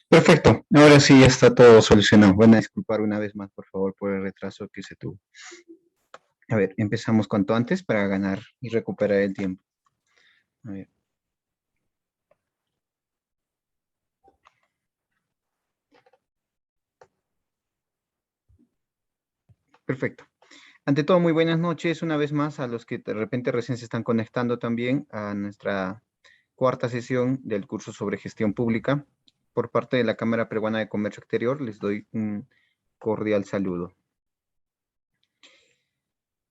Perfecto, ahora sí ya está todo solucionado. Van a disculpar una vez más, por favor, por el retraso que se tuvo. A ver, empezamos cuanto antes para ganar y recuperar el tiempo. A ver. Perfecto. Ante todo, muy buenas noches una vez más a los que de repente recién se están conectando también a nuestra cuarta sesión del curso sobre gestión pública. Por parte de la Cámara Peruana de Comercio Exterior, les doy un cordial saludo.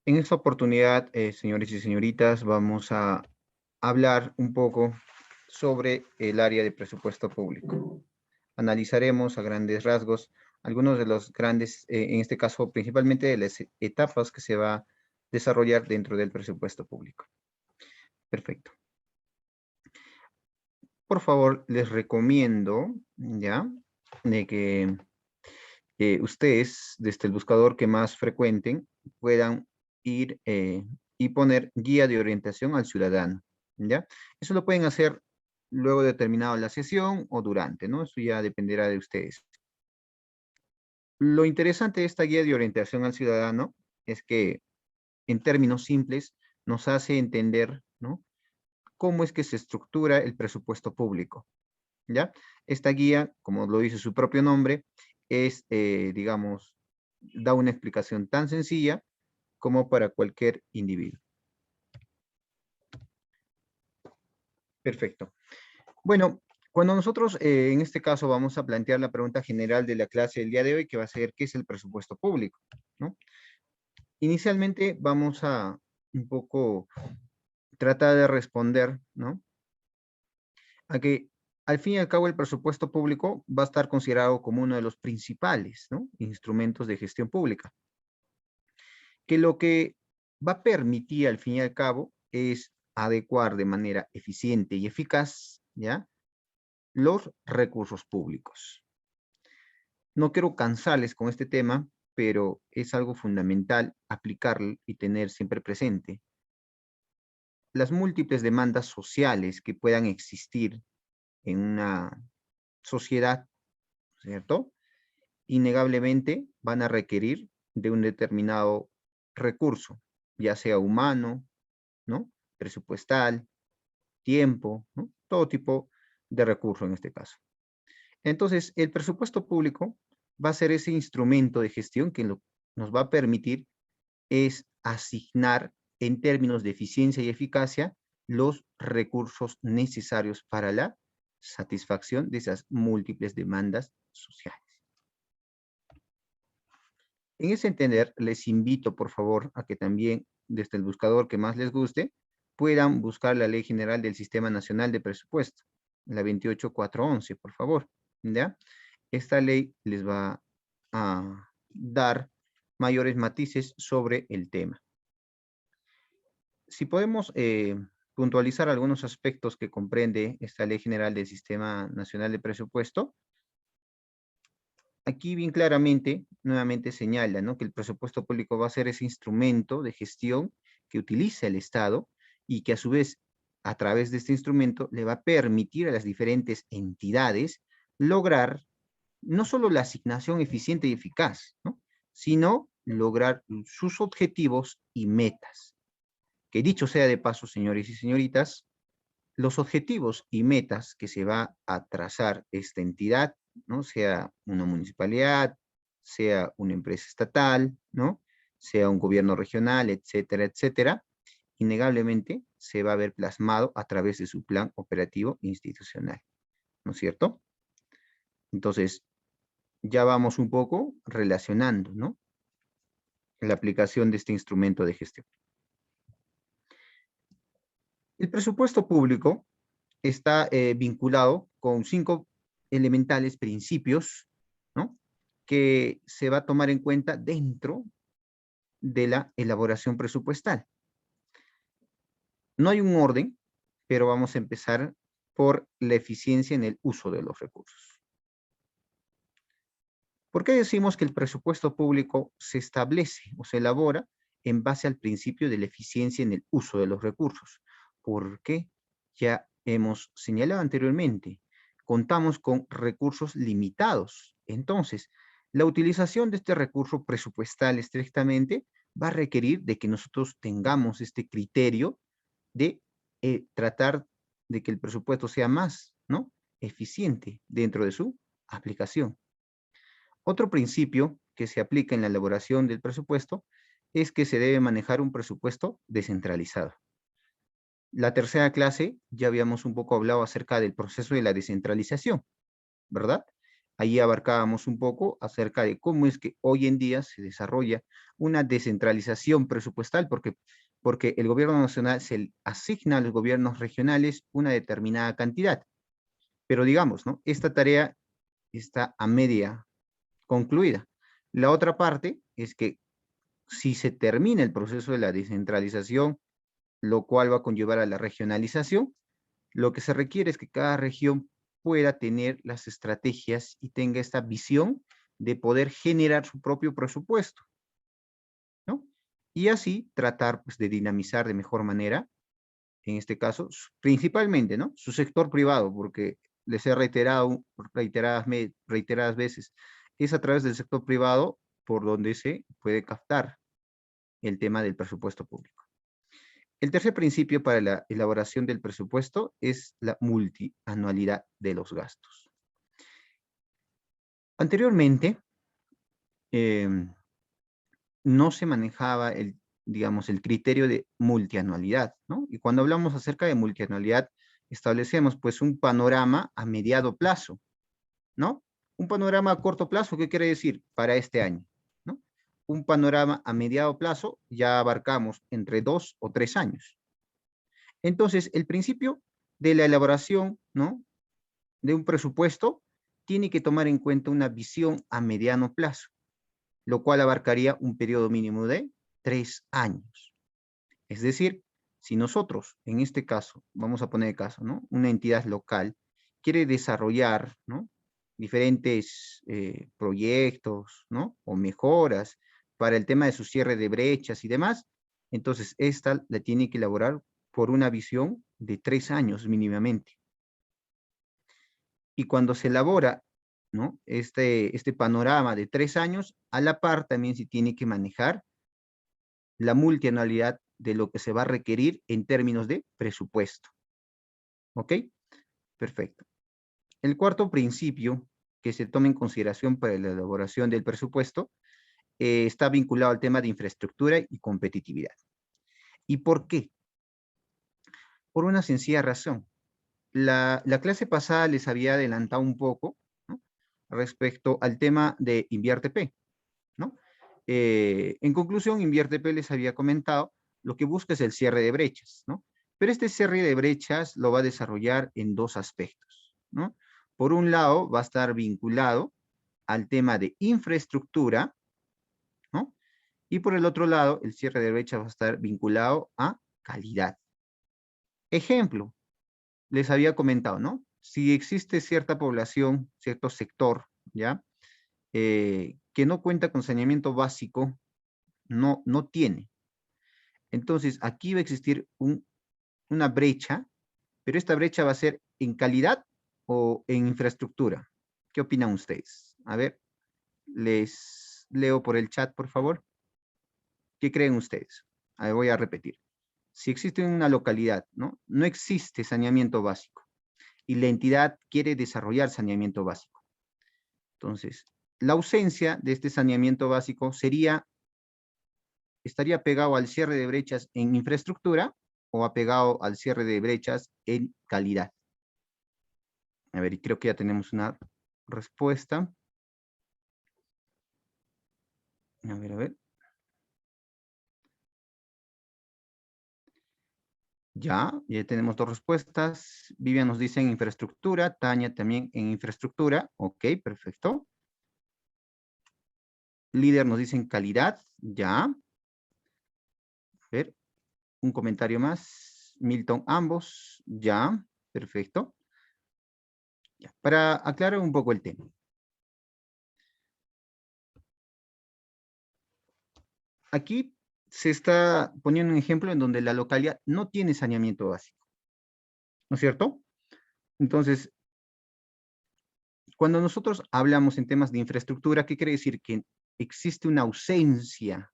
En esta oportunidad, señores y señoritas, vamos a hablar un poco sobre el área de presupuesto público. Analizaremos a grandes rasgos algunos de los grandes, en este caso principalmente de las etapas que se va a desarrollar dentro del presupuesto público. Perfecto. Por favor, les recomiendo, ¿ya? De que ustedes, desde el buscador que más frecuenten, puedan ir y poner guía de orientación al ciudadano, ¿ya? Eso lo pueden hacer luego de terminado la sesión o durante, ¿no? Eso ya dependerá de ustedes. Lo interesante de esta guía de orientación al ciudadano es que, en términos simples, nos hace entender, ¿no? Cómo es que se estructura el presupuesto público, ¿ya? Esta guía, como lo dice su propio nombre, es, digamos, da una explicación tan sencilla como para cualquier individuo. Perfecto. Bueno, cuando nosotros en este caso vamos a plantear la pregunta general de la clase del día de hoy, que va a ser, ¿qué es el presupuesto público? ¿No? Inicialmente vamos a un poco tratar de responder, ¿no? A que al fin y al cabo el presupuesto público va a estar considerado como uno de los principales, ¿no? Instrumentos de gestión pública, que lo que va a permitir al fin y al cabo es adecuar de manera eficiente y eficaz, ¿ya? Los recursos públicos. No quiero cansarles con este tema, pero es algo fundamental aplicarlo y tener siempre presente. Las múltiples demandas sociales que puedan existir en una sociedad, ¿cierto? Innegablemente van a requerir de un determinado recurso, ya sea humano, ¿no? Presupuestal, tiempo, ¿no? Todo tipo de recurso en este caso. Entonces, el presupuesto público va a ser ese instrumento de gestión que nos va a permitir es asignar en términos de eficiencia y eficacia los recursos necesarios para la satisfacción de esas múltiples demandas sociales. En ese entender, les invito, por favor, a que también, desde el buscador que más les guste, puedan buscar la Ley General del Sistema Nacional de Presupuesto, la 28411, por favor, ¿ya? Esta ley les va a dar mayores matices sobre el tema. Si podemos puntualizar algunos aspectos que comprende esta Ley General del Sistema Nacional de Presupuesto, aquí bien claramente, nuevamente señala, ¿no? Que el presupuesto público va a ser ese instrumento de gestión que utiliza el Estado y que a su vez, a través de este instrumento, le va a permitir a las diferentes entidades lograr no solo la asignación eficiente y eficaz, ¿no? Sino lograr sus objetivos y metas. Que dicho sea de paso, señores y señoritas, los objetivos y metas que se va a trazar esta entidad, ¿no? Sea una municipalidad, sea una empresa estatal, ¿no? Sea un gobierno regional, etcétera, etcétera, innegablemente se va a ver plasmado a través de su plan operativo institucional, ¿no es cierto? Entonces, ya vamos un poco relacionando, ¿no? La aplicación de este instrumento de gestión. El presupuesto público está vinculado con 5 elementales principios, ¿no? Que se va a tomar en cuenta dentro de la elaboración presupuestal. No hay un orden, pero vamos a empezar por la eficiencia en el uso de los recursos. ¿Por qué decimos que el presupuesto público se establece o se elabora en base al principio de la eficiencia en el uso de los recursos? Porque ya hemos señalado anteriormente, contamos con recursos limitados. Entonces, la utilización de este recurso presupuestal estrictamente va a requerir de que nosotros tengamos este criterio de tratar de que el presupuesto sea más, ¿no?, eficiente dentro de su aplicación. Otro principio que se aplica en la elaboración del presupuesto es que se debe manejar un presupuesto descentralizado. La tercera clase ya habíamos un poco hablado acerca del proceso de la descentralización, ¿verdad? Ahí abarcábamos un poco acerca de cómo es que hoy en día se desarrolla una descentralización presupuestal, porque el gobierno nacional se asigna a los gobiernos regionales una determinada cantidad. Pero digamos, ¿no?, esta tarea está a media concluida. La otra parte es que si se termina el proceso de la descentralización, lo cual va a conllevar a la regionalización, lo que se requiere es que cada región pueda tener las estrategias y tenga esta visión de poder generar su propio presupuesto, ¿no? Y así tratar, pues, de dinamizar de mejor manera, en este caso, principalmente, ¿no?, su sector privado, porque les he reiterado reiteradas veces, es a través del sector privado por donde se puede captar el tema del presupuesto público. El tercer principio para la elaboración del presupuesto es la multianualidad de los gastos. Anteriormente, no se manejaba digamos, el criterio de multianualidad, ¿no? Y cuando hablamos acerca de multianualidad, establecemos pues un panorama a mediado plazo, ¿no? Un panorama a corto plazo, ¿qué quiere decir? Para este año, ¿no? Un panorama a mediado plazo, ya abarcamos entre 2 o 3 años. Entonces, el principio de la elaboración, ¿no?, de un presupuesto tiene que tomar en cuenta una visión a mediano plazo, lo cual abarcaría un periodo mínimo de 3 años. Es decir, si nosotros, en este caso, vamos a poner el caso, ¿no?, una entidad local quiere desarrollar, ¿no?, diferentes proyectos, ¿no?, o mejoras para el tema de su cierre de brechas y demás, entonces esta la tiene que elaborar por una visión de 3 años mínimamente. Y cuando se elabora, ¿no?, este panorama de 3 años, a la par también se tiene que manejar la multianualidad de lo que se va a requerir en términos de presupuesto. ¿Ok? Perfecto. El cuarto principio que se toma en consideración para la elaboración del presupuesto está vinculado al tema de infraestructura y competitividad. ¿Y por qué? Por una sencilla razón. La clase pasada les había adelantado un poco, ¿no?, respecto al tema de InviarteP, ¿no? En conclusión, InviarteP les había comentado, lo que busca es el cierre de brechas, ¿no? Pero este cierre de brechas lo va a desarrollar en dos aspectos, ¿no? Por un lado, va a estar vinculado al tema de infraestructura, ¿no? Y por el otro lado, el cierre de brechas va a estar vinculado a calidad. Ejemplo, les había comentado, ¿no? Si existe cierta población, cierto sector, ¿ya?, que no cuenta con saneamiento básico, no tiene. Entonces, aquí va a existir una brecha, pero esta brecha va a ser en calidad o en infraestructura. ¿Qué opinan ustedes? A ver, les leo por el chat, por favor. ¿Qué creen ustedes? A ver, voy a repetir. Si existe una localidad, ¿no?, no existe saneamiento básico y la entidad quiere desarrollar saneamiento básico. Entonces, la ausencia de este saneamiento básico estaría pegado al cierre de brechas en infraestructura o apegado al cierre de brechas en calidad. A ver, y creo que ya tenemos una respuesta. A ver, a ver. Ya tenemos dos respuestas. Vivian nos dice en infraestructura, Tania también en infraestructura. Ok, perfecto. Líder nos dice en calidad, ya. A ver, un comentario más. Milton, ambos, ya, perfecto. Ya, para aclarar un poco el tema. Aquí se está poniendo un ejemplo en donde la localidad no tiene saneamiento básico, ¿no es cierto? Entonces, cuando nosotros hablamos en temas de infraestructura, ¿qué quiere decir? Que existe una ausencia,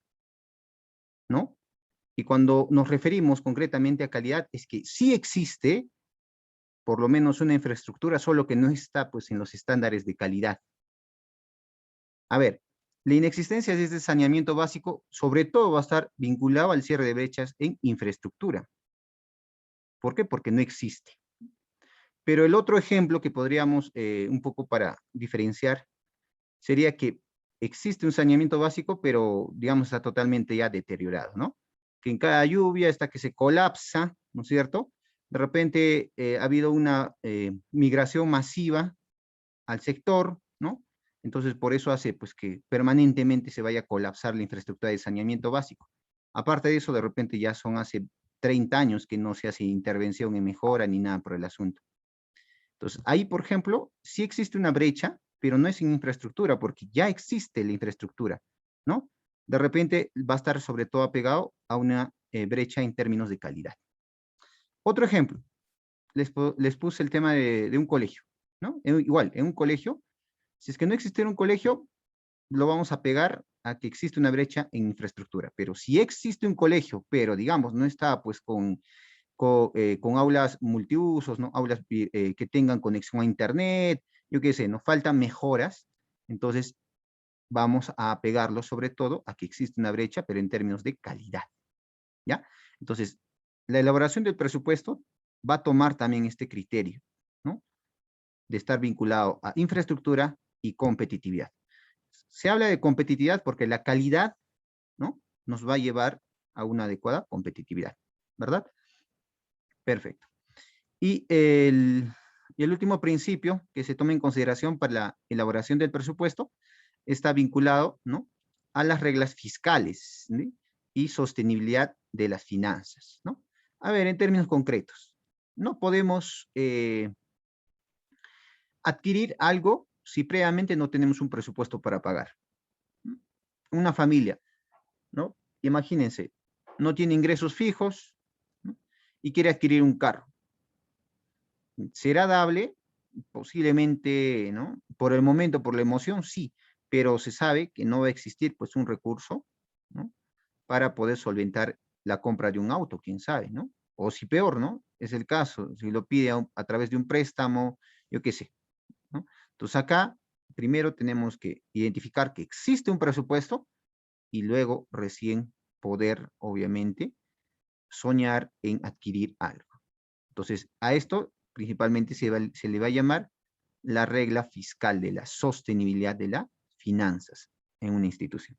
¿no? Y cuando nos referimos concretamente a calidad, es que sí existe, por lo menos una infraestructura, solo que no está pues en los estándares de calidad. A ver, la inexistencia de este saneamiento básico, sobre todo va a estar vinculado al cierre de brechas en infraestructura. ¿Por qué? Porque no existe. Pero el otro ejemplo que podríamos, un poco para diferenciar, sería que existe un saneamiento básico, pero digamos está totalmente ya deteriorado, ¿no? Que en cada lluvia está que se colapsa, ¿no es cierto? De repente ha habido una migración masiva al sector, ¿no? Entonces por eso hace pues que permanentemente se vaya a colapsar la infraestructura de saneamiento básico. Aparte de eso, de repente ya son hace 30 años que no se hace intervención en mejora ni nada por el asunto. Entonces, ahí, por ejemplo, sí existe una brecha, pero no es en infraestructura, porque ya existe la infraestructura, ¿no? De repente va a estar sobre todo apegado a una brecha en términos de calidad. Otro ejemplo, les puse el tema de un colegio, ¿no? Igual, en un colegio, si es que no existiera un colegio, lo vamos a pegar a que existe una brecha en infraestructura. Pero si existe un colegio, pero digamos, no está pues con aulas multiusos, ¿no? Aulas que tengan conexión a internet, yo qué sé, nos faltan mejoras, entonces vamos a pegarlo sobre todo a que existe una brecha, pero en términos de calidad, ¿ya? Entonces, la elaboración del presupuesto va a tomar también este criterio, ¿no? De estar vinculado a infraestructura y competitividad. Se habla de competitividad porque la calidad, ¿no? Nos va a llevar a una adecuada competitividad, ¿verdad? Perfecto. Y el último principio que se toma en consideración para la elaboración del presupuesto está vinculado, ¿no? A las reglas fiscales, ¿sí? Y sostenibilidad de las finanzas, ¿no? A ver, en términos concretos, no podemos adquirir algo si previamente no tenemos un presupuesto para pagar. Una familia, ¿no? Imagínense, no tiene ingresos fijos, ¿no? Y quiere adquirir un carro. ¿Será dable? Posiblemente, ¿no? Por el momento, por la emoción, sí, pero se sabe que no va a existir pues un recurso, ¿no? Para poder solventar la compra de un auto, quién sabe, ¿no? O si peor, ¿no? Es el caso, si lo pide a través de un préstamo, yo qué sé, ¿no? Entonces acá, primero tenemos que identificar que existe un presupuesto y luego recién poder, obviamente, soñar en adquirir algo. Entonces, a esto principalmente se le va a llamar la regla fiscal de la sostenibilidad de las finanzas en una institución.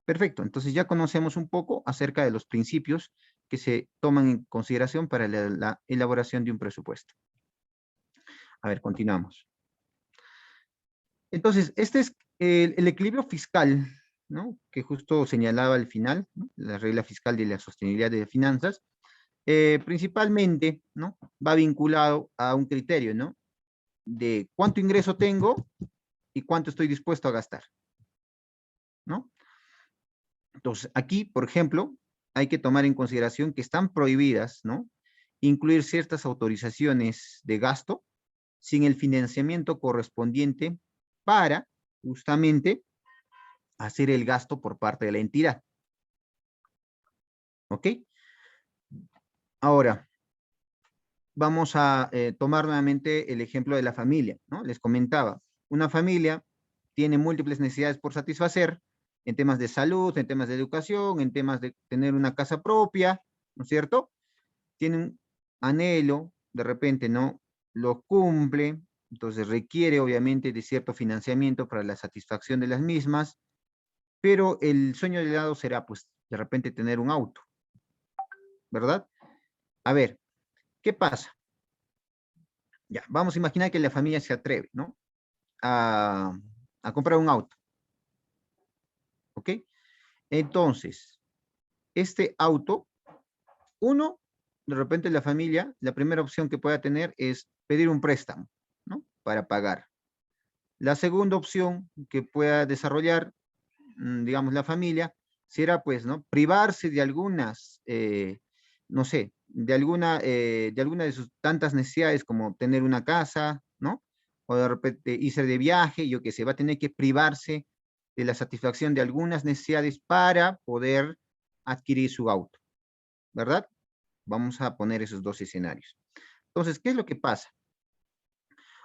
Perfecto, entonces ya conocemos un poco acerca de los principios que se toman en consideración para la elaboración de un presupuesto. A ver, continuamos. Entonces, este es el equilibrio fiscal, ¿no? Que justo señalaba al final, ¿no? La regla fiscal de la sostenibilidad de las finanzas, principalmente, ¿no? Va vinculado a un criterio, ¿no? De cuánto ingreso tengo y cuánto estoy dispuesto a gastar, ¿no? Entonces, aquí, por ejemplo, hay que tomar en consideración que están prohibidas, ¿no? Incluir ciertas autorizaciones de gasto sin el financiamiento correspondiente para justamente hacer el gasto por parte de la entidad. ¿Ok? Ahora, vamos a tomar nuevamente el ejemplo de la familia, ¿no? Les comentaba, una familia tiene múltiples necesidades por satisfacer en temas de salud, en temas de educación, en temas de tener una casa propia, ¿no es cierto? Tiene un anhelo, de repente no lo cumple, entonces requiere obviamente de cierto financiamiento para la satisfacción de las mismas, pero el sueño de lado será pues de repente tener un auto, ¿verdad? A ver, ¿qué pasa? Ya, vamos a imaginar que la familia se atreve, ¿no? A, a comprar un auto, ¿ok? Entonces, este auto, uno, de repente la familia, la primera opción que pueda tener es pedir un préstamo, ¿no? Para pagar. La segunda opción que pueda desarrollar, digamos, la familia, será pues, ¿no? Privarse de algunas, no sé, de alguna de sus tantas necesidades como tener una casa, ¿no? o de repente irse de viaje, yo que sé, va a tener que privarse de la satisfacción de algunas necesidades para poder adquirir su auto, ¿verdad? Vamos a poner esos dos escenarios. Entonces, ¿qué es lo que pasa?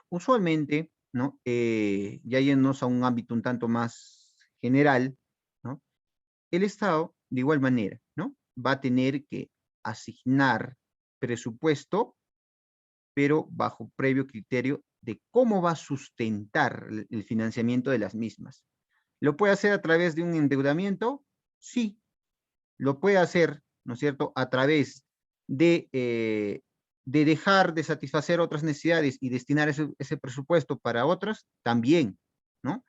Usualmente, ¿no? Ya yéndonos a un ámbito un tanto más general, ¿no? El Estado, de igual manera, ¿no? Va a tener que asignar presupuesto, pero bajo previo criterio de cómo va a sustentar el financiamiento de las mismas. ¿Lo puede hacer a través de un endeudamiento? Sí. ¿Lo puede hacer, no es cierto?, a través de dejar de satisfacer otras necesidades y destinar ese presupuesto para otras? También, ¿no?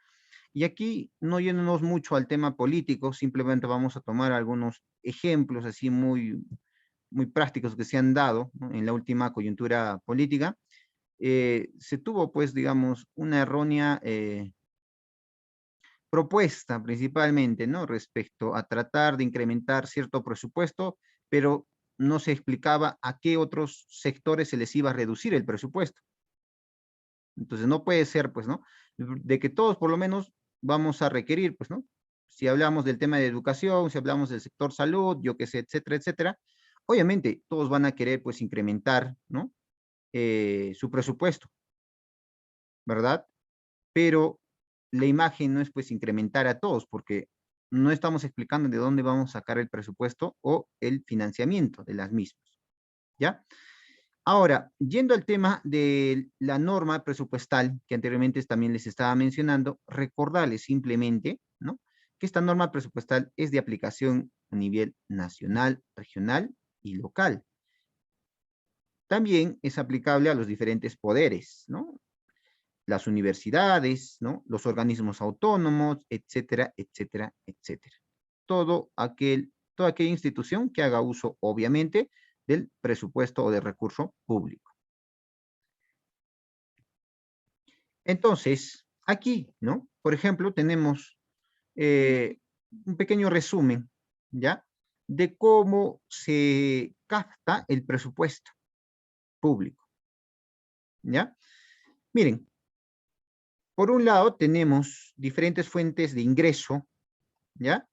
Y aquí, no yéndonos mucho al tema político, simplemente vamos a tomar algunos ejemplos así muy prácticos que se han dado, ¿no?, en la última coyuntura política. Se tuvo, pues, digamos, una errónea propuesta principalmente, ¿no? Respecto a tratar de incrementar cierto presupuesto, pero no se explicaba a qué otros sectores se les iba a reducir el presupuesto. Entonces no puede ser, pues, ¿no? De que todos por lo menos vamos a requerir, pues, ¿no? Si hablamos del tema de educación, si hablamos del sector salud, yo qué sé, etcétera, etcétera, obviamente todos van a querer, pues, incrementar, ¿no? Su presupuesto, ¿verdad? Pero la imagen no es, pues, incrementar a todos, porque no estamos explicando de dónde vamos a sacar el presupuesto o el financiamiento de las mismas, ¿ya? Ahora, yendo al tema de la norma presupuestal, que anteriormente también les estaba mencionando, recordarles simplemente, ¿no?, que esta norma presupuestal es de aplicación a nivel nacional, regional y local. También es aplicable a los diferentes poderes, ¿no? Las universidades, ¿no?, los organismos autónomos, etcétera, etcétera, etcétera. Toda aquella institución que haga uso, obviamente, del presupuesto o del recurso público. Entonces, aquí, ¿no?, por ejemplo, tenemos un pequeño resumen, ¿ya?, de cómo se capta el presupuesto público, ¿ya? Miren, por un lado tenemos diferentes fuentes de ingreso, ¿ya?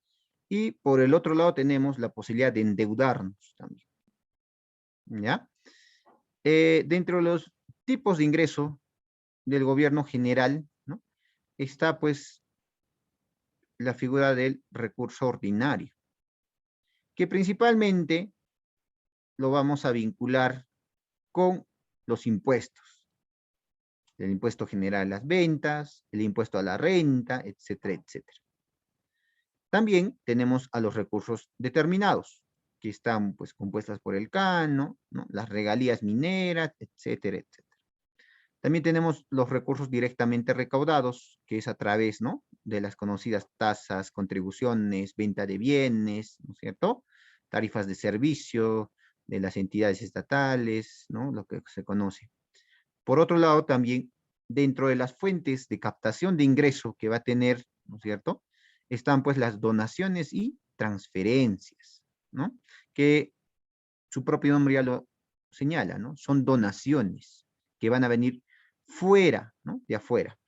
Y por el otro lado tenemos la posibilidad de endeudarnos también, ¿ya? Dentro de los tipos de ingreso del gobierno general, ¿no?, está, pues, la figura del recurso ordinario, que principalmente lo vamos a vincular con los impuestos, el impuesto general a las ventas, el impuesto a la renta, etcétera, etcétera. También tenemos a los recursos determinados, que están, pues, compuestas por el canon, ¿no?, las regalías mineras, etcétera, etcétera. También tenemos los recursos directamente recaudados, que es a través, ¿no?, de las conocidas tasas, contribuciones, venta de bienes, ¿no es cierto?, tarifas de servicio de las entidades estatales, ¿no?, lo que se conoce. Por otro lado, también dentro de las fuentes de captación de ingreso que va a tener, ¿no es cierto?, están, pues, las donaciones y transferencias, ¿no?, que su propio nombre ya lo señala, ¿no? Son donaciones que van a venir fuera, ¿no?, de afuera.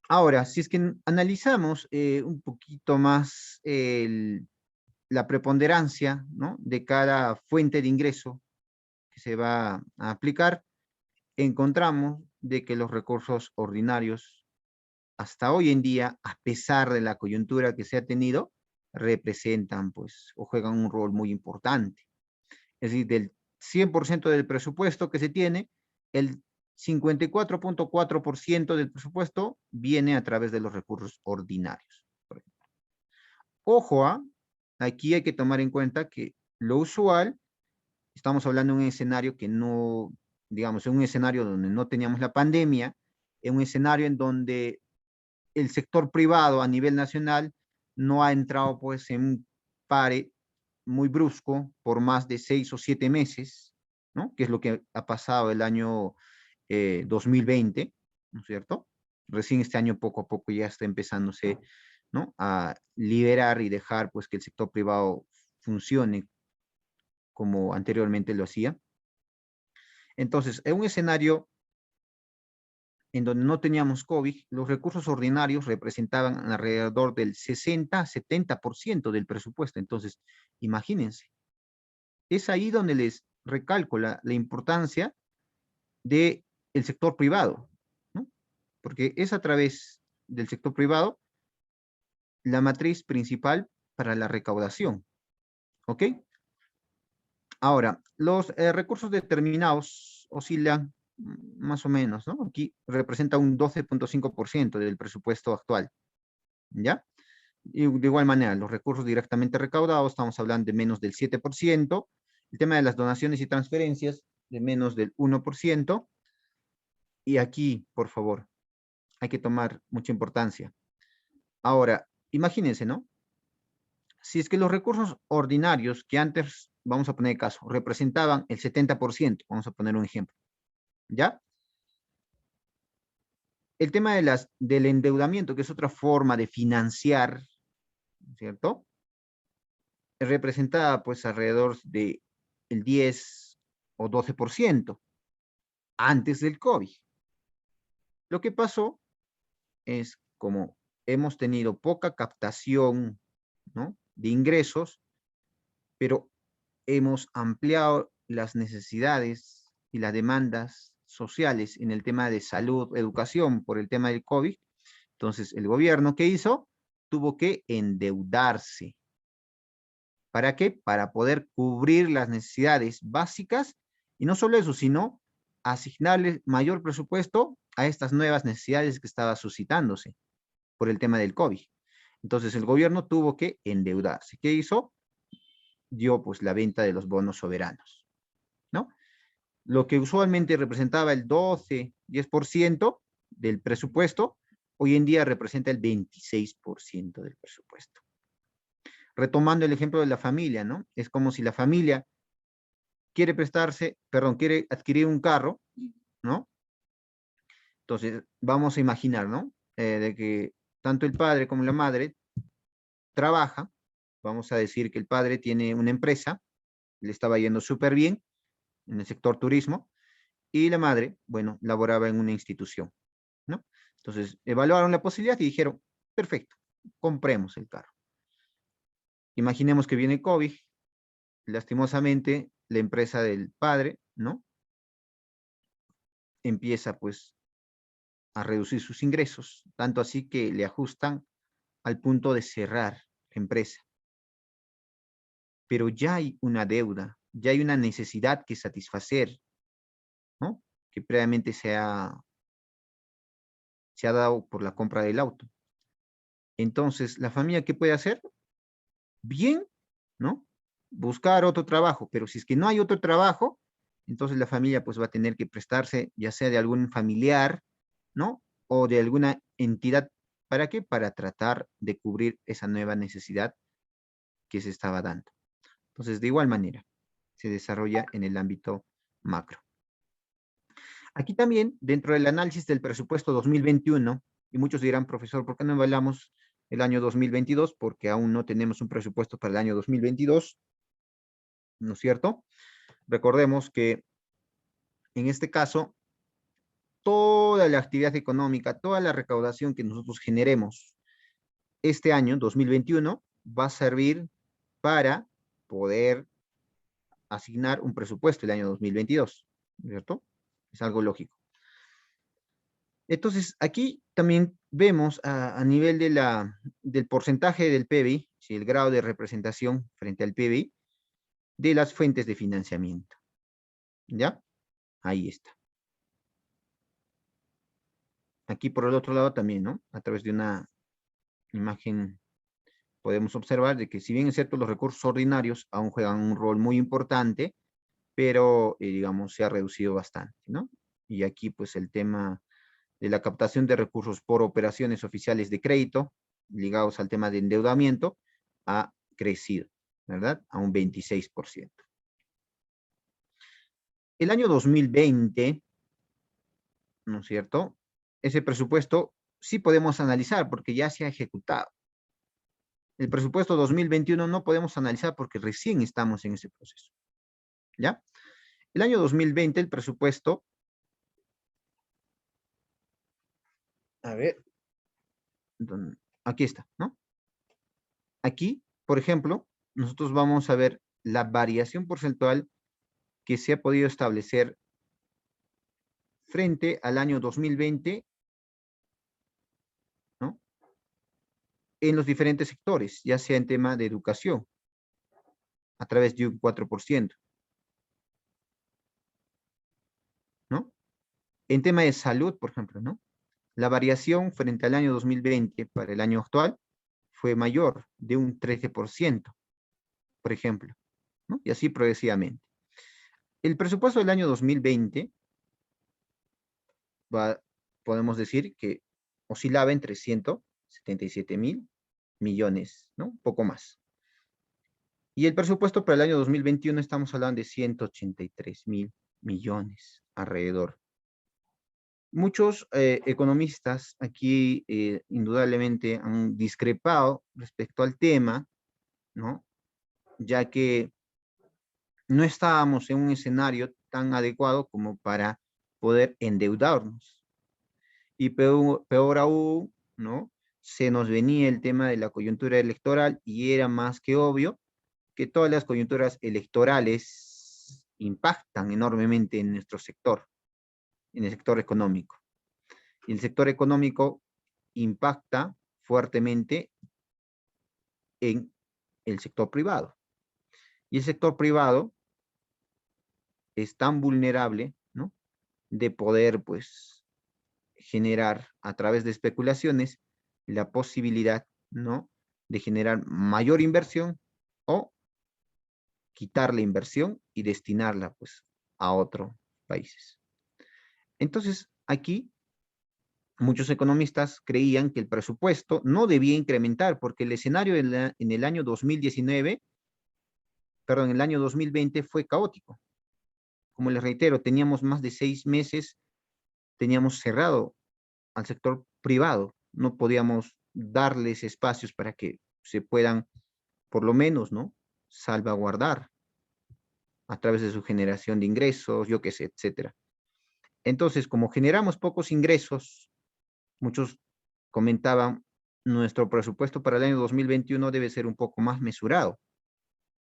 Ahora, si es que analizamos un poquito más la preponderancia, ¿no?, de cada fuente de ingreso que se va a aplicar, encontramos de que los recursos ordinarios, hasta hoy en día, a pesar de la coyuntura que se ha tenido, representan, pues, o juegan un rol muy importante. Es decir, del 100% del presupuesto que se tiene, el 54.4% del presupuesto viene a través de los recursos ordinarios, por ejemplo. Ojo, aquí hay que tomar en cuenta que lo usual, estamos hablando de un escenario que no, digamos, en un escenario donde no teníamos la pandemia, en un escenario en donde el sector privado a nivel nacional no ha entrado, pues, en un pare muy brusco por más de 6 o 7 meses, ¿no?, que es lo que ha pasado el año 2020, ¿no es cierto? Recién este año poco a poco ya está empezándose, ¿no?, a liberar y dejar, pues, que el sector privado funcione como anteriormente lo hacía. Entonces, en un escenario en donde no teníamos COVID, los recursos ordinarios representaban alrededor del 60-70% del presupuesto. Entonces, imagínense, es ahí donde les recalco la importancia del sector privado, ¿no? Porque es a través del sector privado la matriz principal para la recaudación, ¿ok? Ahora, los recursos determinados oscilan más o menos, ¿no? Aquí representa un 12.5% del presupuesto actual, ¿ya? Y de igual manera, los recursos directamente recaudados, estamos hablando de menos del 7%, el tema de las donaciones y transferencias, de menos del 1%, y aquí, por favor, hay que tomar mucha importancia. Ahora, imagínense, ¿no? Si es que los recursos ordinarios que antes, vamos a poner el caso, representaban el 70%, vamos a poner un ejemplo, ¿ya? El tema del endeudamiento, que es otra forma de financiar, ¿cierto? Representaba pues alrededor de el 10 o 12% antes del COVID. Lo que pasó es como hemos tenido poca captación, ¿no?, de ingresos, pero hemos ampliado las necesidades y las demandas sociales en el tema de salud, educación, por el tema del COVID. Entonces, el gobierno, ¿qué hizo? Tuvo que endeudarse. ¿Para qué? Para poder cubrir las necesidades básicas, y no solo eso, sino asignarle mayor presupuesto a estas nuevas necesidades que estaba suscitándose por el tema del COVID. Entonces, el gobierno tuvo que endeudarse. ¿Qué hizo? Dio pues la venta de los bonos soberanos, ¿no? Lo que usualmente representaba el 12, 10% del presupuesto, hoy en día representa el 26% del presupuesto. Retomando el ejemplo de la familia, ¿no? Es como si la familia quiere adquirir un carro, ¿no? Entonces, vamos a imaginar, ¿no? De que tanto el padre como la madre trabaja, vamos a decir que el padre tiene una empresa, le estaba yendo súper bien en el sector turismo, y la madre, bueno, laboraba en una institución, ¿no? Entonces, evaluaron la posibilidad y dijeron, perfecto, compremos el carro. Imaginemos que viene COVID, lastimosamente, la empresa del padre, ¿no?, empieza pues a reducir sus ingresos, tanto así que le ajustan al punto de cerrar la empresa. Pero ya hay una deuda, ya hay una necesidad que satisfacer, ¿no?, que previamente se ha dado por la compra del auto. Entonces, ¿la familia qué puede hacer? Bien, ¿no? Buscar otro trabajo, pero si es que no hay otro trabajo, entonces la familia pues va a tener que prestarse, ya sea de algún familiar, ¿no?, o de alguna entidad. ¿Para qué? Para tratar de cubrir esa nueva necesidad que se estaba dando. Entonces, de igual manera, se desarrolla en el ámbito macro. Aquí también, dentro del análisis del presupuesto 2021, y muchos dirán, profesor, ¿por qué no evaluamos el año 2022? Porque aún no tenemos un presupuesto para el año 2022, ¿no es cierto? Recordemos que en este caso, toda la actividad económica, toda la recaudación que nosotros generemos este año, 2021, va a servir para poder asignar un presupuesto el año 2022, ¿cierto? Es algo lógico. Entonces, aquí también vemos a nivel del porcentaje del PBI, ¿sí?, el grado de representación frente al PBI, de las fuentes de financiamiento. ¿Ya? Ahí está. Aquí por el otro lado también, ¿no? A través de una imagen podemos observar de que si bien es cierto, los recursos ordinarios aún juegan un rol muy importante, pero digamos se ha reducido bastante, ¿no? Y aquí pues el tema de la captación de recursos por operaciones oficiales de crédito ligados al tema de endeudamiento ha crecido, ¿verdad? A un 26%. El año 2020, ¿no es cierto? Ese presupuesto sí podemos analizar porque ya se ha ejecutado. El presupuesto 2021 no podemos analizar porque recién estamos en ese proceso, ¿ya? El año 2020, el presupuesto A ver, aquí está, ¿no? Aquí, por ejemplo, nosotros vamos a ver la variación porcentual que se ha podido establecer frente al año 2020, ¿no? En los diferentes sectores, ya sea en tema de educación, a través de un 4%, ¿no? En tema de salud, por ejemplo, ¿no? La variación frente al año 2020 para el año actual fue mayor, de un 13%, por ejemplo, ¿no? Y así progresivamente. El presupuesto del año 2020 podemos decir que oscilaba entre 177.000 millones, ¿no? Un poco más. Y el presupuesto para el año 2021 estamos hablando de 183.000 millones alrededor. Muchos economistas aquí indudablemente han discrepado respecto al tema, ¿no? Ya que no estábamos en un escenario tan adecuado como para poder endeudarnos. Y peor aún, ¿no? Se nos venía el tema de la coyuntura electoral y era más que obvio que todas las coyunturas electorales impactan enormemente en nuestro sector, en el sector económico. Y el sector económico impacta fuertemente en el sector privado. Y el sector privado es tan vulnerable, ¿no? De poder, pues, generar a través de especulaciones la posibilidad, ¿no? De generar mayor inversión o quitar la inversión y destinarla, pues, a otros países. Entonces, aquí muchos economistas creían que el presupuesto no debía incrementar porque el escenario en el año 2019, perdón, en el año 2020 fue caótico. Como les reitero, teníamos más de 6 meses, teníamos cerrado al sector privado, no podíamos darles espacios para que se puedan, por lo menos, ¿no? Salvaguardar a través de su generación de ingresos, yo qué sé, etcétera. Entonces, como generamos pocos ingresos, muchos comentaban, nuestro presupuesto para el año 2021 debe ser un poco más mesurado.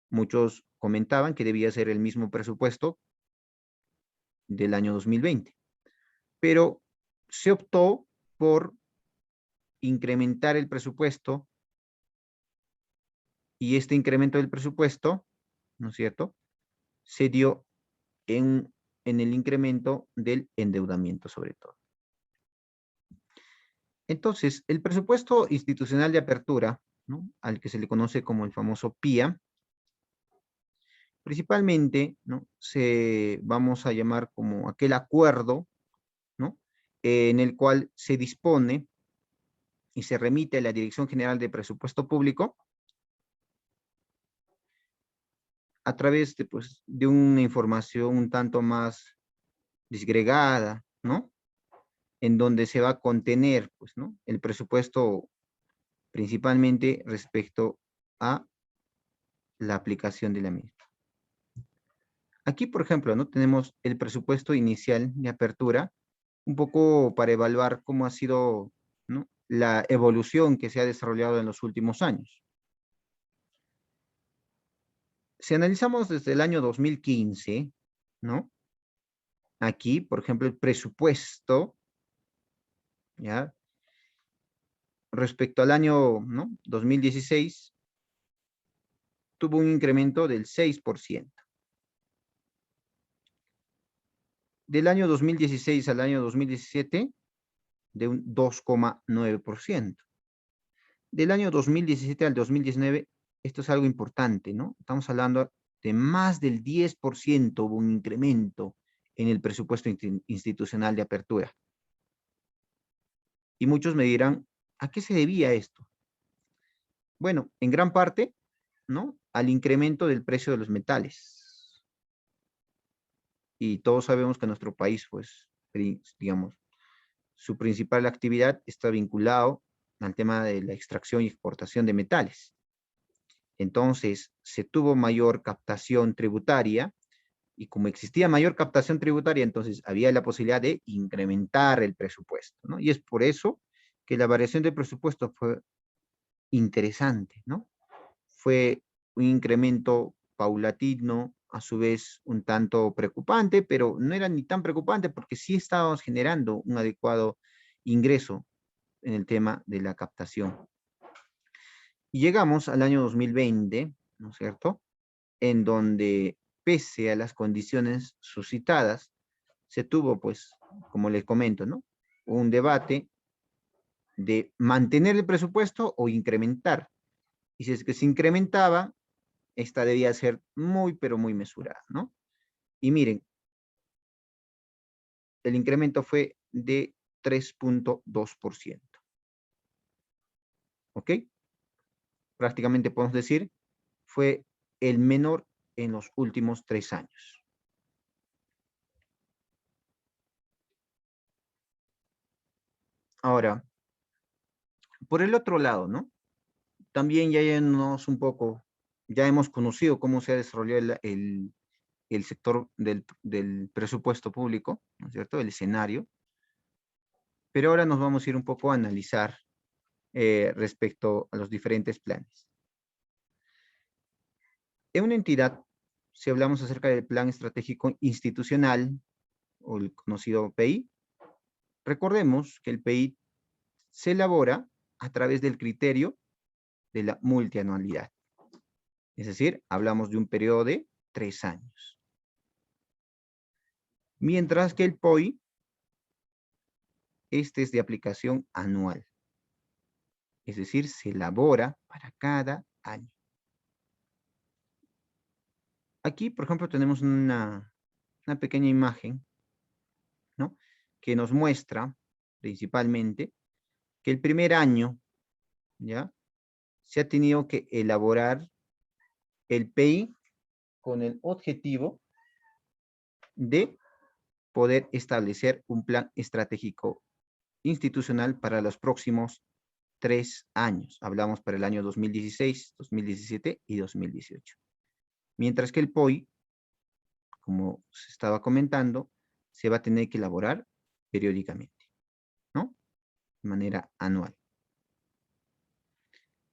Muchos comentaban que debía ser el mismo presupuesto del año 2020, pero se optó por incrementar el presupuesto y este incremento del presupuesto, ¿no es cierto?, se dio en el incremento del endeudamiento sobre todo. Entonces, el presupuesto institucional de apertura, ¿no?, al que se le conoce como el famoso PIA, principalmente, ¿no?, vamos a llamar como aquel acuerdo, ¿no?, en el cual se dispone y se remite a la Dirección General de Presupuesto Público a través de, pues, de una información un tanto más disgregada, ¿no?, en donde se va a contener, pues, ¿no?, el presupuesto principalmente respecto a la aplicación de la misma. Aquí, por ejemplo, ¿no?, tenemos el presupuesto inicial de apertura, un poco para evaluar cómo ha sido, ¿no?, la evolución que se ha desarrollado en los últimos años. Si analizamos desde el año 2015, ¿no?, aquí, por ejemplo, el presupuesto, ¿ya?, respecto al año, ¿no?, 2016, tuvo un incremento del 6%. Del año 2016 al año 2017, de un 2,9%. Del año 2017 al 2019, esto es algo importante, ¿no? Estamos hablando de más del 10% hubo un incremento en el presupuesto institucional de apertura. Y muchos me dirán, ¿a qué se debía esto? Bueno, en gran parte, ¿no?, al incremento del precio de los metales. Y todos sabemos que nuestro país, pues, digamos, su principal actividad está vinculado al tema de la extracción y exportación de metales. Entonces, se tuvo mayor captación tributaria Y como existía mayor captación tributaria, entonces había la posibilidad de incrementar el presupuesto, ¿no? Y es por eso que la variación del presupuesto fue interesante, ¿no? Fue un incremento paulatino, a su vez un tanto preocupante, pero no era ni tan preocupante porque sí estábamos generando un adecuado ingreso en el tema de la captación. Y llegamos al año 2020, ¿no es cierto? En donde, pese a las condiciones suscitadas, se tuvo, pues, como les comento, ¿no? Un debate de mantener el presupuesto o incrementar. Y si es que se incrementaba, esta debía ser muy, pero muy mesurada, ¿no? Y miren, el incremento fue de 3.2%. ¿Ok? Prácticamente podemos decir, fue el menor en los últimos 3 años. Ahora, por el otro lado, ¿no? También ya un poco, ya hemos conocido cómo se ha desarrollado el sector del presupuesto público, ¿no es cierto? El escenario. Pero ahora nos vamos a ir un poco a analizar respecto a los diferentes planes. En una entidad, si hablamos acerca del Plan Estratégico Institucional, o el conocido PI, recordemos que el PI se elabora a través del criterio de la multianualidad. Es decir, hablamos de un periodo de 3 años. Mientras que el POI, este es de aplicación anual. Es decir, se elabora para cada año. Aquí, por ejemplo, tenemos una pequeña imagen, ¿no? Que nos muestra principalmente que el primer año, ¿ya? Se ha tenido que elaborar el PI con el objetivo de poder establecer un plan estratégico institucional para los próximos 3 años. Hablamos para el año 2016, 2017 y 2018. Mientras que el POI, como se estaba comentando, se va a tener que elaborar periódicamente, ¿no? De manera anual.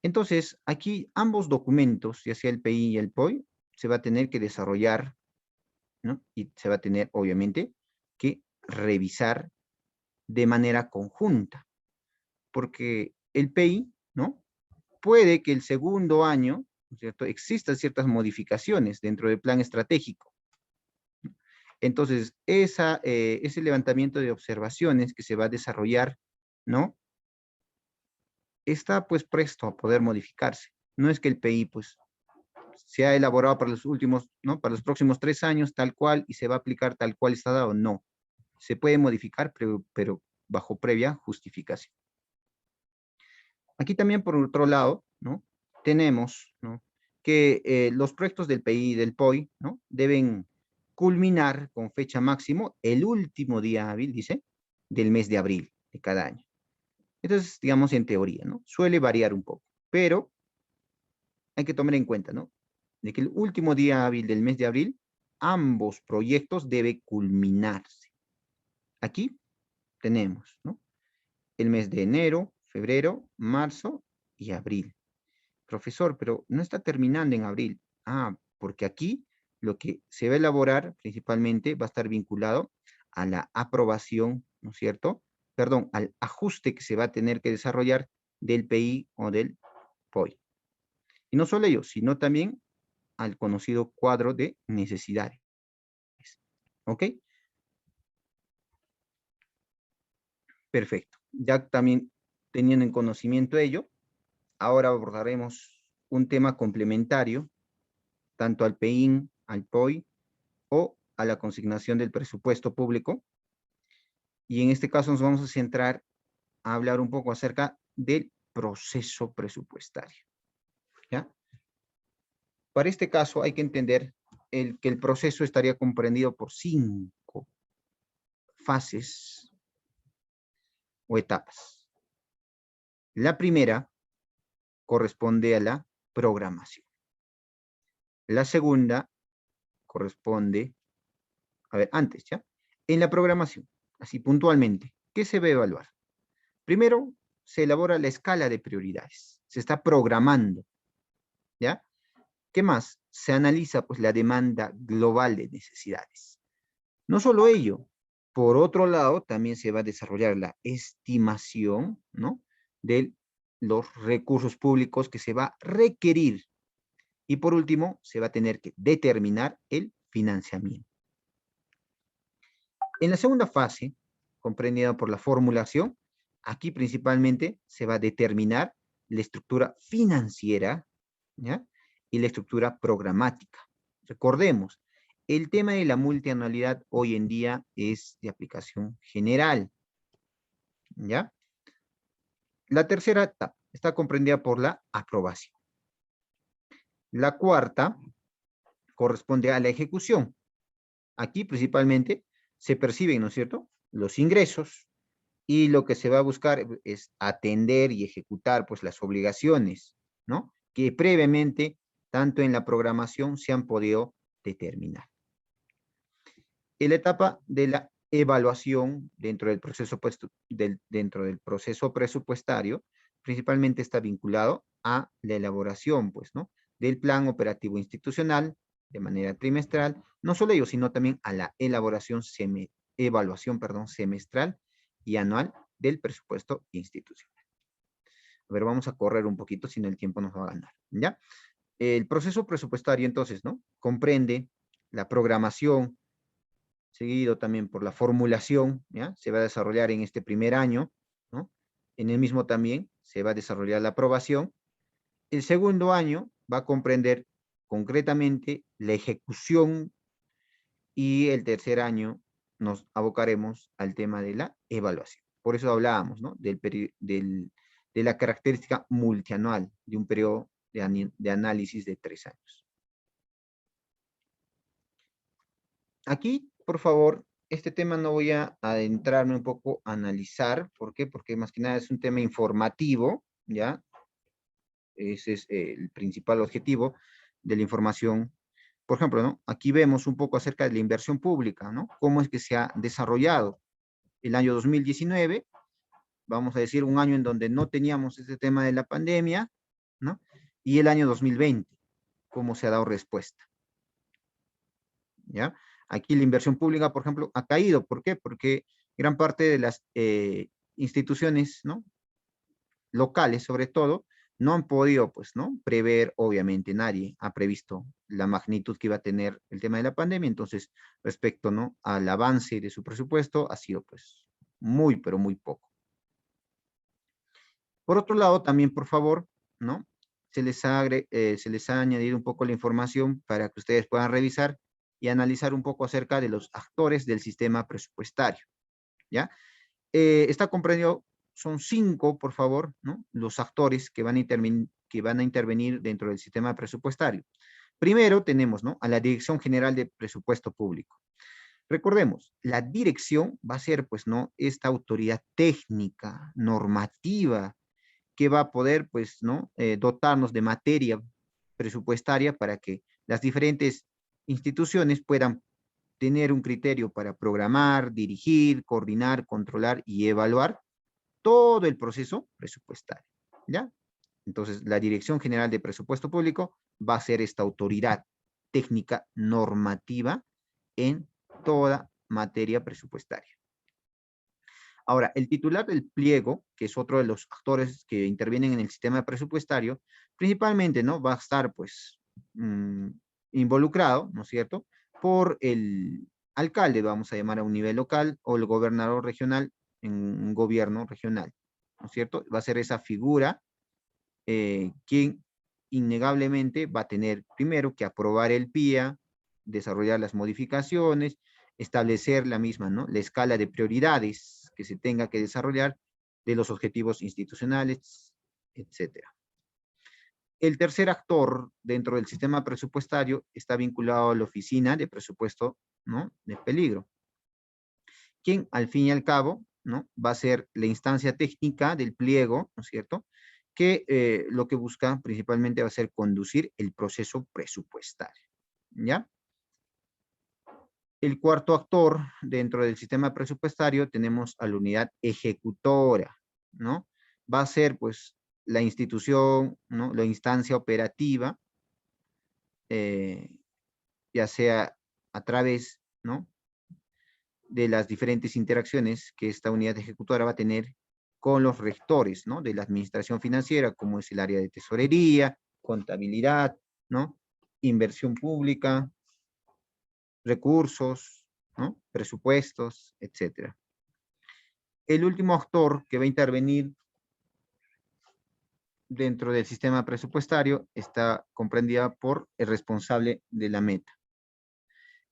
Entonces, aquí ambos documentos, ya sea el PI y el POI, se va a tener que desarrollar, ¿no? Y se va a tener, obviamente, que revisar de manera conjunta, porque el PI, ¿no? Puede que el segundo año, ¿no es cierto?, existan ciertas modificaciones dentro del plan estratégico. Entonces, ese levantamiento de observaciones que se va a desarrollar, ¿no? Está pues presto a poder modificarse. No es que el PI pues se ha elaborado para los últimos, ¿no? Para los próximos 3 años tal cual y se va a aplicar tal cual está dado. No. Se puede modificar, pero bajo previa justificación. Aquí también por otro lado, ¿no? Tenemos, ¿no? Que los proyectos del PI y del POI, ¿no? Deben culminar con fecha máximo el último día hábil, dice, del mes de abril de cada año. Entonces, digamos en teoría, ¿no? Suele variar un poco, pero hay que tomar en cuenta, ¿no? De que el último día hábil del mes de abril, ambos proyectos deben culminarse. Aquí tenemos, ¿no? El mes de enero, febrero, marzo y abril. Profesor, pero no está terminando en abril. Ah, porque aquí lo que se va a elaborar principalmente va a estar vinculado a la aprobación, ¿no es cierto? Perdón, al ajuste que se va a tener que desarrollar del PI o del POI. Y no solo ello, sino también al conocido cuadro de necesidades. ¿Ok? Perfecto. Ya también teniendo en conocimiento ello, ahora abordaremos un tema complementario, tanto al PEIN, al POI o a la consignación del presupuesto público. Y en este caso nos vamos a centrar a hablar un poco acerca del proceso presupuestario. ¿Ya? Para este caso hay que entender que el proceso estaría comprendido por 5 fases o etapas. La primera corresponde a la programación. La segunda corresponde A ver, antes, ¿ya? En la programación, así puntualmente, ¿qué se va a evaluar? Primero, se elabora la escala de prioridades. Se está programando, ¿ya? ¿Qué más? Se analiza, pues, la demanda global de necesidades. No solo ello, por otro lado, también se va a desarrollar la estimación, ¿no? De los recursos públicos que se va a requerir. Y por último, se va a tener que determinar el financiamiento. En la segunda fase, comprendida por la formulación, aquí principalmente se va a determinar la estructura financiera, ¿ya? Y la estructura programática. Recordemos, el tema de la multianualidad hoy en día es de aplicación general, ¿ya? La tercera etapa está comprendida por la aprobación. La cuarta corresponde a la ejecución. Aquí principalmente se perciben, ¿no es cierto?, los ingresos, y lo que se va a buscar es atender y ejecutar, pues, las obligaciones, ¿no?, que previamente, tanto en la programación, se han podido determinar. En la etapa de la evaluación dentro del proceso, pues, dentro del proceso presupuestario, principalmente está vinculado a la elaboración, pues, ¿no?, del plan operativo institucional de manera trimestral, no solo ello, sino también a la elaboración, evaluación, perdón, semestral y anual del presupuesto institucional. A ver, vamos a correr un poquito, si no el tiempo nos va a ganar, ¿ya? El proceso presupuestario, entonces, ¿no?, comprende la programación, seguido también por la formulación, ¿ya? Se va a desarrollar en este primer año, ¿no? En el mismo también se va a desarrollar la aprobación. El segundo año va a comprender concretamente la ejecución, y el tercer año nos abocaremos al tema de la evaluación. Por eso hablábamos, ¿no?, de la característica multianual de un periodo de análisis de 3 años. Aquí, por favor, este tema no voy a adentrarme un poco a analizar. ¿Por qué? Porque más que nada es un tema informativo, ¿ya? Ese es el principal objetivo de la información. Por ejemplo, ¿no?, aquí vemos un poco acerca de la inversión pública, ¿no? Cómo es que se ha desarrollado el año 2019, vamos a decir un año en donde no teníamos este tema de la pandemia, ¿no? Y el año 2020, cómo se ha dado respuesta, ¿ya? Aquí la inversión pública, por ejemplo, ha caído. ¿Por qué? Porque gran parte de las instituciones, ¿no?, locales, sobre todo, no han podido, pues, ¿no?, prever. Obviamente nadie ha previsto la magnitud que iba a tener el tema de la pandemia. Entonces, respecto, ¿no?, al avance de su presupuesto, ha sido, pues, muy, pero muy poco. Por otro lado, también, por favor, ¿no?, se les ha añadido un poco la información para que ustedes puedan revisar y analizar un poco acerca de los actores del sistema presupuestario, ¿ya? Está comprendido, son 5, por favor, ¿no?, los actores que van a intervenir dentro del sistema presupuestario. Primero tenemos, ¿no?, a la Dirección General de Presupuesto Público. Recordemos, la dirección va a ser, pues, ¿no?, esta autoridad técnica, normativa, que va a poder, pues, ¿no?, dotarnos de materia presupuestaria para que las diferentes instituciones puedan tener un criterio para programar, dirigir, coordinar, controlar y evaluar todo el proceso presupuestario, ¿ya? Entonces, la Dirección General de Presupuesto Público va a ser esta autoridad técnica normativa en toda materia presupuestaria. Ahora, el titular del pliego, que es otro de los actores que intervienen en el sistema presupuestario, principalmente, ¿no?, va a estar, pues, involucrado, ¿no es cierto?, por el alcalde, vamos a llamar a un nivel local, o el gobernador regional en un gobierno regional, ¿no es cierto? Va a ser esa figura quien innegablemente va a tener primero que aprobar el PIA, desarrollar las modificaciones, establecer la misma, ¿no?, la escala de prioridades que se tenga que desarrollar de los objetivos institucionales, etcétera. El tercer actor dentro del sistema presupuestario está vinculado a la Oficina de Presupuesto, ¿no?, de Peligro, quien al fin y al cabo, ¿no?, va a ser la instancia técnica del pliego, ¿no es cierto?, que lo que busca principalmente va a ser conducir el proceso presupuestario, ¿ya? El cuarto actor dentro del sistema presupuestario tenemos a la unidad ejecutora, ¿no? Va a ser, pues, la institución, ¿no? La instancia operativa, eh, ya sea a través, ¿no? De las diferentes interacciones que esta unidad ejecutora va a tener con los rectores, ¿no? De la administración financiera, como es el área de tesorería, contabilidad, ¿no? Inversión pública, recursos, ¿no? Presupuestos, etcétera. El último actor que va a intervenir dentro del sistema presupuestario está comprendida por el responsable de la meta,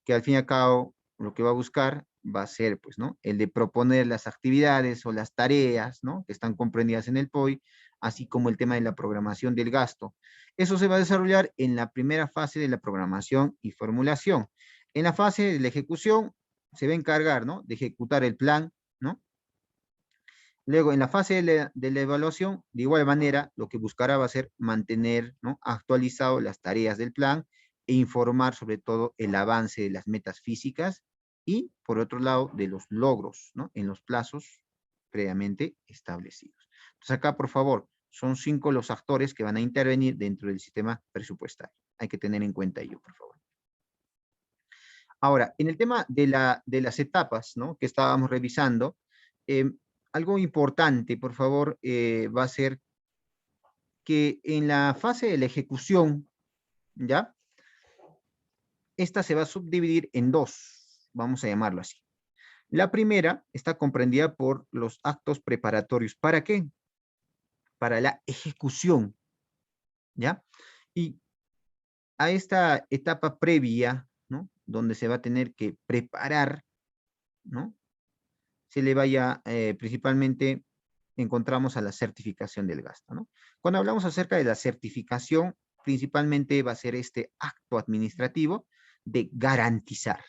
que al fin y al cabo lo que va a buscar va a ser, pues, ¿no? El de proponer las actividades o las tareas, ¿no? Que están comprendidas en el POI, así como el tema de la programación del gasto. Eso se va a desarrollar en la primera fase de la programación y formulación. En la fase de la ejecución se va a encargar, ¿no? De ejecutar el plan, ¿no? Luego, en la fase de la evaluación, de igual manera, lo que buscará va a ser mantener, ¿no? Actualizado las tareas del plan e informar sobre todo el avance de las metas físicas y, por otro lado, de los logros, ¿no? En los plazos previamente establecidos. Entonces, acá, por favor, son 5 los actores que van a intervenir dentro del sistema presupuestario. Hay que tener en cuenta ello, por favor. Ahora, en el tema de las etapas, ¿no? Que estábamos revisando, eh, algo importante, por favor, va a ser que en la fase de la ejecución, ¿ya? Esta se va a subdividir en dos, vamos a llamarlo así. La primera está comprendida por los actos preparatorios. ¿Para qué? Para la ejecución, ¿ya? Y a esta etapa previa, ¿no? Donde se va a tener que preparar, ¿no? Se le vaya principalmente encontramos a la certificación del gasto, ¿no? Cuando hablamos acerca de la certificación, principalmente va a ser este acto administrativo de garantizar,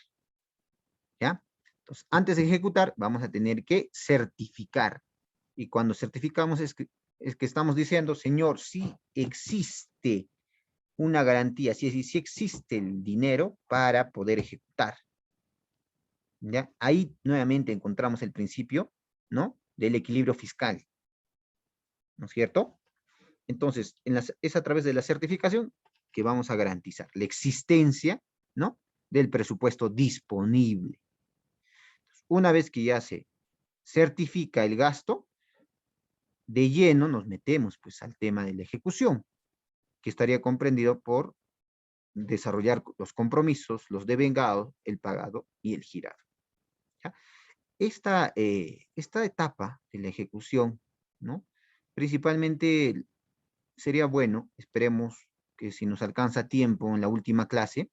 ¿ya? Entonces, antes de ejecutar, vamos a tener que certificar. Y cuando certificamos es que estamos diciendo, señor, sí existe una garantía, sí existe el dinero para poder ejecutar. ¿Ya? Ahí nuevamente encontramos el principio, ¿no? Del equilibrio fiscal, ¿no es cierto? Entonces, es a través de la certificación que vamos a garantizar la existencia, ¿no? Del presupuesto disponible. Una vez que ya se certifica el gasto, de lleno nos metemos pues al tema de la ejecución, que estaría comprendido por desarrollar los compromisos, los devengados, el pagado y el girado. ¿Ya? Esta etapa de la ejecución, ¿no? Principalmente sería bueno, esperemos que si nos alcanza tiempo en la última clase,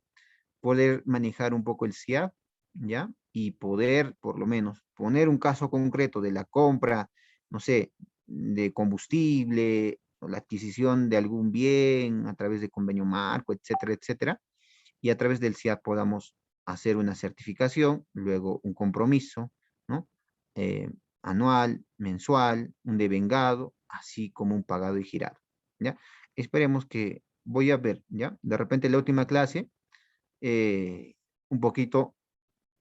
poder manejar un poco el CIAP, ¿ya? Y poder, por lo menos, poner un caso concreto de la compra, no sé, de combustible, o la adquisición de algún bien a través de convenio marco, etcétera, etcétera, y a través del CIAP podamos hacer una certificación, luego un compromiso, ¿no? Anual, mensual, un devengado, así como un pagado y girado, ¿ya? Esperemos que voy a ver, ¿ya? De repente la última clase, un poquito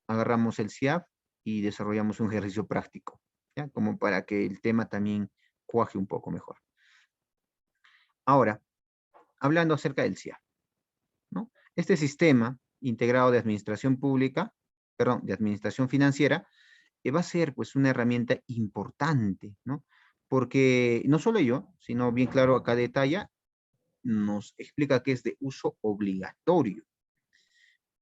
agarramos el CIAF y desarrollamos un ejercicio práctico, ¿ya? Como para que el tema también cuaje un poco mejor. Ahora, hablando acerca del CIAF, ¿no? Este sistema integrado de administración pública, perdón, de administración financiera, va a ser pues una herramienta importante, ¿no? Porque no solo yo, sino bien claro acá detalla, nos explica que es de uso obligatorio,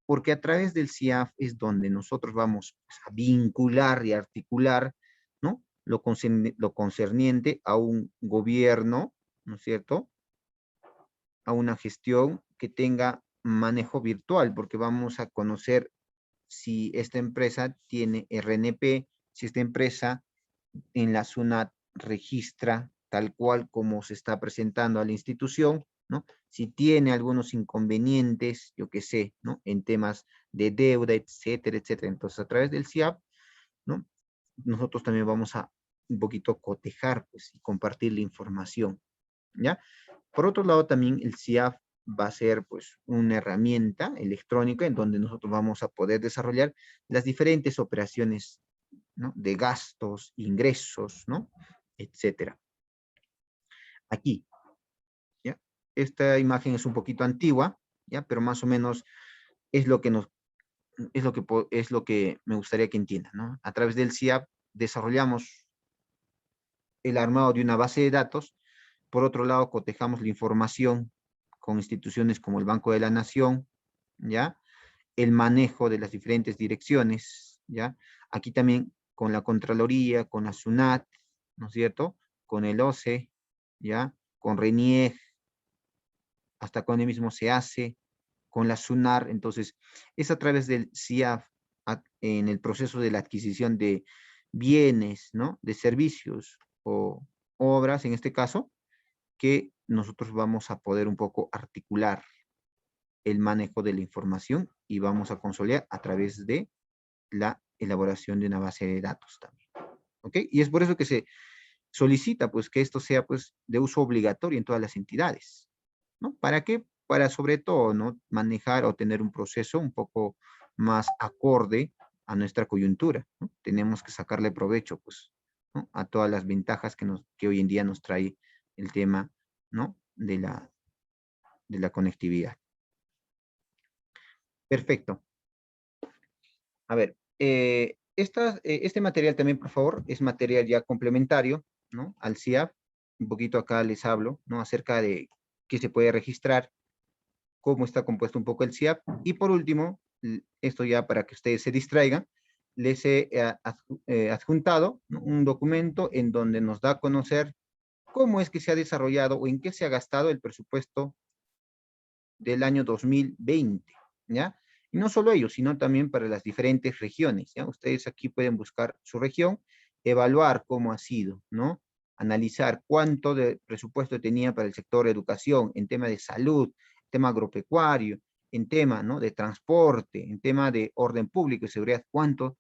porque a través del CIAF es donde nosotros vamos pues, a vincular y articular, ¿no? Lo concerniente a un gobierno, ¿no es cierto? A una gestión que tenga manejo virtual, porque vamos a conocer si esta empresa tiene RNP, si esta empresa en la SUNAT registra tal cual como se está presentando a la institución, ¿no? Si tiene algunos inconvenientes, yo qué sé, ¿no? En temas de deuda, etcétera, etcétera. Entonces, a través del CIAP, ¿no? Nosotros también vamos a un poquito cotejar, pues, y compartir la información, ¿ya? Por otro lado, también el CIAF va a ser pues una herramienta electrónica en donde nosotros vamos a poder desarrollar las diferentes operaciones, ¿no? De gastos, ingresos, ¿no? Etcétera. Aquí, ¿ya? Esta imagen es un poquito antigua, ¿ya? Pero más o menos es lo que es lo que me gustaría que entiendan, ¿no? A través del CIAP desarrollamos el armado de una base de datos. Por otro lado, cotejamos la información con instituciones como el Banco de la Nación, ¿ya? El manejo de las diferentes direcciones, ¿ya? Aquí también con la Contraloría, con la SUNAT, ¿no es cierto? Con el OCE, ¿ya? Con RENIEG, hasta con el mismo se hace, con la SUNAR. Entonces, es a través del CIAF, en el proceso de la adquisición de bienes, ¿no? De servicios o obras, en este caso, que nosotros vamos a poder un poco articular el manejo de la información y vamos a consolidar a través de la elaboración de una base de datos también. ¿Ok? Y es por eso que se solicita pues que esto sea pues de uso obligatorio en todas las entidades, ¿no? ¿Para qué? Para sobre todo, ¿no? Manejar o tener un proceso un poco más acorde a nuestra coyuntura, ¿no? Tenemos que sacarle provecho pues, ¿no? A todas las ventajas que hoy en día nos trae el tema, ¿no? De la conectividad. Perfecto. A ver, este material también, por favor, es material ya complementario, ¿no? Al CIAP. Un poquito acá les hablo, ¿no? Acerca de qué se puede registrar, cómo está compuesto un poco el CIAP. Y por último, esto ya para que ustedes se distraigan, les he adjuntado, ¿no? Un documento en donde nos da a conocer cómo es que se ha desarrollado o en qué se ha gastado el presupuesto del año 2020, ¿ya? Y no solo ellos, sino también para las diferentes regiones, ¿ya? Ustedes aquí pueden buscar su región, evaluar cómo ha sido, ¿no? Analizar cuánto de presupuesto tenía para el sector de educación, en tema de salud, tema agropecuario, en tema, ¿no? De transporte, en tema de orden público y seguridad, cuánto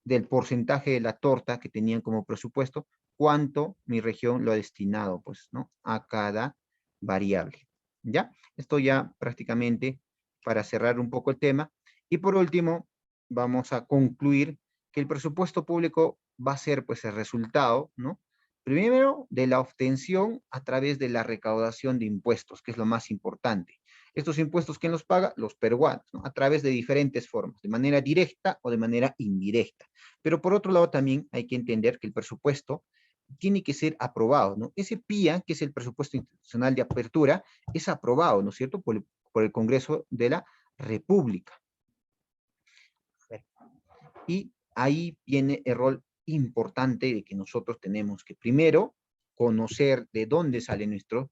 del porcentaje de la torta que tenían como presupuesto, cuánto mi región lo ha destinado, pues, ¿no? A cada variable, ¿ya? Esto ya prácticamente para cerrar un poco el tema. Y por último, vamos a concluir que el presupuesto público va a ser, pues, el resultado, ¿no? Primero, de la obtención a través de la recaudación de impuestos, que es lo más importante. Estos impuestos, ¿quién los paga? Los peruanos, ¿no? A través de diferentes formas, de manera directa o de manera indirecta. Pero por otro lado también hay que entender que el presupuesto tiene que ser aprobado, ¿no? Ese PIA, que es el presupuesto institucional de apertura, es aprobado, ¿no es cierto?, por el Congreso de la República. Y ahí viene el rol importante de que nosotros tenemos que primero conocer de dónde salen nuestros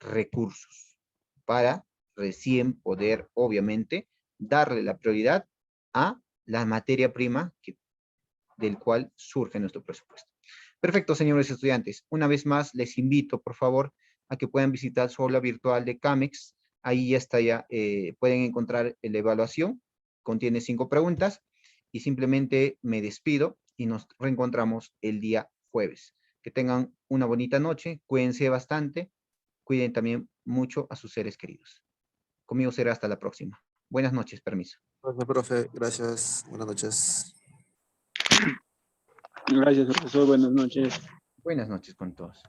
recursos para recién poder, obviamente, darle la prioridad a la materia prima del cual surge nuestro presupuesto. Perfecto, señores estudiantes. Una vez más, les invito, por favor, a que puedan visitar su aula virtual de CAMEX. Ahí ya está, pueden encontrar la evaluación. Contiene 5 preguntas. Y simplemente me despido y nos reencontramos el día jueves. Que tengan una bonita noche. Cuídense bastante. Cuiden también mucho a sus seres queridos. Conmigo será hasta la próxima. Buenas noches, permiso. Gracias, profe. Gracias. Buenas noches. Gracias, profesor. Buenas noches. Buenas noches con todos.